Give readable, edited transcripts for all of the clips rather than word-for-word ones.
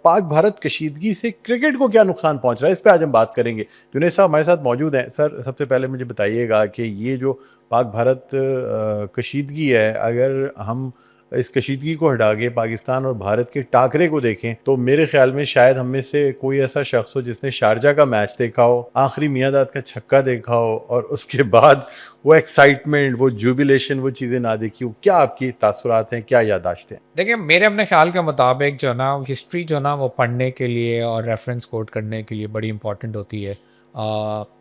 پاک بھارت کشیدگی سے کرکٹ کو کیا نقصان پہنچ رہا ہے، اس پہ آج ہم بات کریں گے۔ جنید صاحب ہمارے ساتھ موجود ہیں۔ سر سب سے پہلے مجھے بتائیے گا کہ یہ جو پاک بھارت کشیدگی ہے، اگر ہم اس کشیدگی کو ہٹا کے پاکستان اور بھارت کے ٹاکرے کو دیکھیں تو میرے خیال میں شاید ہم میں سے کوئی ایسا شخص ہو جس نے شارجہ کا میچ دیکھا ہو، آخری میاں داد کا چھکا دیکھا ہو، اور اس کے بعد وہ ایکسائٹمنٹ، وہ جوبیلیشن، وہ چیزیں نہ دیکھی ہو۔ کیا آپ کی تاثرات ہیں، کیا یادداشتیں ہیں؟ دیکھیں، میرے اپنے خیال کے مطابق جو نا ہسٹری جو نا وہ پڑھنے کے لیے اور ریفرنس کوٹ کرنے کے لیے بڑی امپورٹنٹ ہوتی ہے،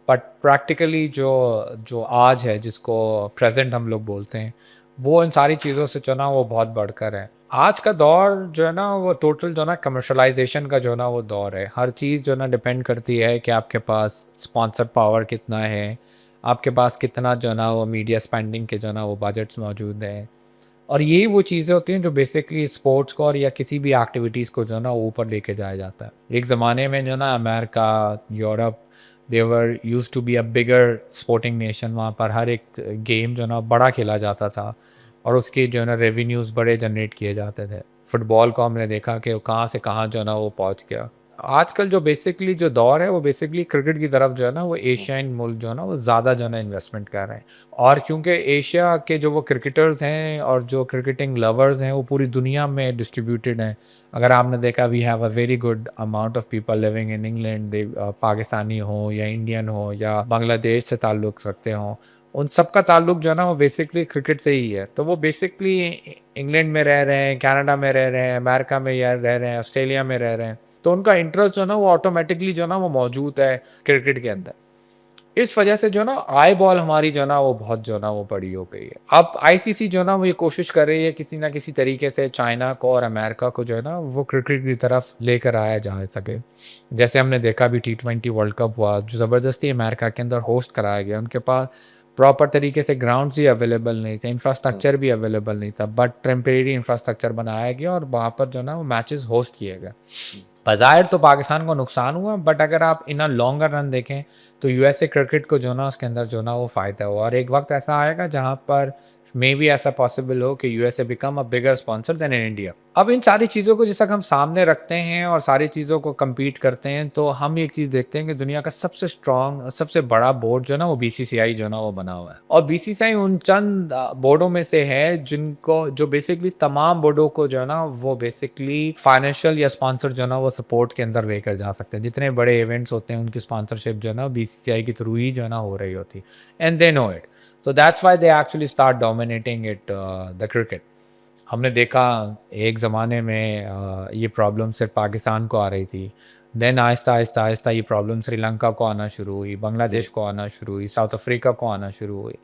بٹ پریکٹیکلی جو آج ہے، جس کو پریزنٹ ہم لوگ بولتے ہیں، وہ ان ساری چیزوں سے جو نا وہ بہت بڑھ کر ہے۔ آج کا دور جو ہے نا وہ ٹوٹل جو نا کمرشلائزیشن کا جو نا وہ دور ہے۔ ہر چیز جو نا ڈپینڈ کرتی ہے کہ آپ کے پاس اسپانسر پاور کتنا ہے، آپ کے پاس کتنا جو نا وہ میڈیا اسپینڈنگ کے جو نا وہ بجٹس موجود ہیں، اور یہی وہ چیزیں ہوتی ہیں جو بیسکلی اسپورٹس کو اور یا کسی بھی ایکٹیویٹیز کو جو نا اوپر لے کے جایا جاتا ہے۔ ایک زمانے میں جو نا امریکہ، یورپ، they were used to be a bigger sporting nation, وہاں پر ہر ایک گیم جو نا بڑا کھیلا جاتا تھا اور اس کے جو نا ریونیوز بڑے جنریٹ کیے جاتے تھے۔ فٹ بال کو ہم نے دیکھا کہ وہ کہاں سے کہاں جو نا وہ پہنچ گیا۔ آج کل جو بیسکلی جو دور ہے وہ بیسکلی کرکٹ کی طرف جو ہے نا وہ ایشین ملک جو ہے نا وہ زیادہ جو ہے نا انویسٹمنٹ کر رہے ہیں، اور کیونکہ ایشیا کے جو وہ کرکٹرز ہیں اور جو کرکٹنگ لورز ہیں وہ پوری دنیا میں ڈسٹریبیوٹیڈ ہیں۔ اگر آپ نے دیکھا، we have a very good amount of people living in England, Pakistani ہوں یا انڈین ہوں یا بنگلہ دیش سے تعلق رکھتے ہوں، ان سب کا تعلق جو ہے نا وہ بیسکلی کرکٹ سے ہی ہے۔ تو وہ بیسکلی انگلینڈ میں رہ رہے ہیں، کینیڈا میں رہ رہے ہیں، امریکہ میں یا رہ رہے ہیں، آسٹریلیا میں رہ رہے ہیں، تو ان کا انٹرسٹ جو ہے نا وہ آٹومیٹکلی جو ہے نا وہ موجود ہے کرکٹ کے اندر۔ اس وجہ سے جو نا آئی بال ہماری جو نا وہ بہت جو نا وہ بڑی ہو گئی ہے۔ اب آئی سی سی جو نا وہ یہ کوشش کر رہی ہے کسی نہ کسی طریقے سے چائنا کو اور امریکہ کو جو ہے نا وہ کرکٹ کی طرف لے کر آیا جا سکے۔ جیسے ہم نے دیکھا بھی T20 ورلڈ کپ ہوا جو زبردستی امریکہ کے اندر ہوسٹ کرایا گیا، ان کے پاس پراپر طریقے سے گراؤنڈز بھی اویلیبل نہیں تھے، انفراسٹرکچر بھی اویلیبل نہیں تھا، بٹ ٹیمپریری انفراسٹرکچر بنایا گیا اور وہاں پر جو نا وہ میچز ہوسٹ کیے گئے۔ بظاہر تو پاکستان کو نقصان ہوا، بٹ اگر آپ ان لانگر رن دیکھیں تو یو ایس اے کرکٹ کو جو نا اس کے اندر جو نا وہ فائدہ ہوا، اور ایک وقت ایسا آئے گا جہاں پر مے بھی ایسا پاسبل ہو کہ U S A become a bigger sponsor than in India. اب ان ساری چیزوں کو جس تک ہم سامنے رکھتے ہیں اور ساری چیزوں کو کمپیٹ کرتے ہیں تو ہم ایک چیز دیکھتے ہیں کہ دنیا کا سب سے اسٹرانگ، سب سے بڑا بورڈ جو نا وہ BCCI جو نا وہ بنا ہوا ہے، اور BCCI ان چند بورڈوں میں سے ہے جن کو جو بیسکلی تمام بورڈوں کو جو ہے نا وہ بیسکلی فائنینشیل یا اسپانسر جو ہے نا وہ سپورٹ کے اندر لے کر جا سکتے ہیں۔ جتنے بڑے ایونٹس ہوتے ہیں ان کی اسپانسرشپ جو ہے نا BCCI کے تھرو ہی جو ہے نا ہو رہی ہوتی، and they know it, so that's why they actually start dominating it, the cricket۔ ہم نے دیکھا ایک زمانے میں یہ پرابلم صرف پاکستان کو آ رہی تھی، دین آہستہ آہستہ آہستہ یہ پرابلم سری لنکا کو آنا شروع ہوئی، بنگلہ دیش کو آنا شروع ہوئی، ساؤتھ افریقہ کو آنا شروع ہوئی۔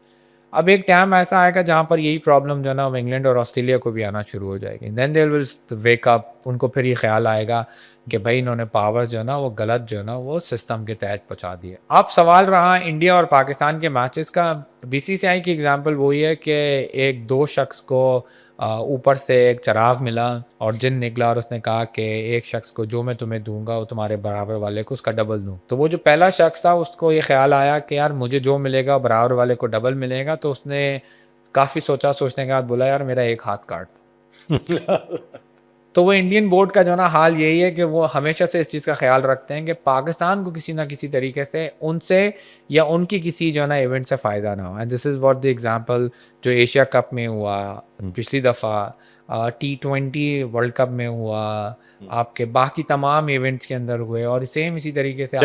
اب ایک ٹائم ایسا آئے گا جہاں پر یہی پرابلم جو ہے نا وہ انگلینڈ اور آسٹریلیا کو بھی آنا شروع ہو جائے گی، دین دے ول ویک اپ۔ ان کو پھر یہ خیال آئے گا کہ بھائی انہوں نے پاور جو ہے نا وہ غلط جو ہے نا وہ سسٹم کے تحت پہنچا دی ہے۔ اب سوال رہا انڈیا اور پاکستان کے میچز کا، BCCI کی اگزامپل وہی ہے کہ ایک دو شخص کو اوپر سے ایک چراغ ملا اور جن نکلا، اور اس نے کہا کہ ایک شخص کو جو میں تمہیں دوں گا وہ تمہارے برابر والے کو اس کا ڈبل دوں۔ تو وہ جو پہلا شخص تھا اس کو یہ خیال آیا کہ یار مجھے جو ملے گا برابر والے کو ڈبل ملے گا، تو اس نے کافی سوچا، سوچنے کے بعد بولا یار میرا ایک ہاتھ کاٹ دو۔ تو وہ انڈین بورڈ کا جو نا حال یہی ہے کہ وہ ہمیشہ سے اس چیز کا خیال رکھتے ہیں کہ پاکستان کو کسی نہ کسی طریقے سے ان سے یا ان کی کسی جو نا ایونٹ سے فائدہ نہ ہو، and this is what the example جو ایشیا کپ میں ہوا پچھلی دفعہ، T20 ورلڈ کپ میں ہوا، آپ کے باقی تمام ایونٹس کے اندر ہوئے، اور سیم اسی طریقے سے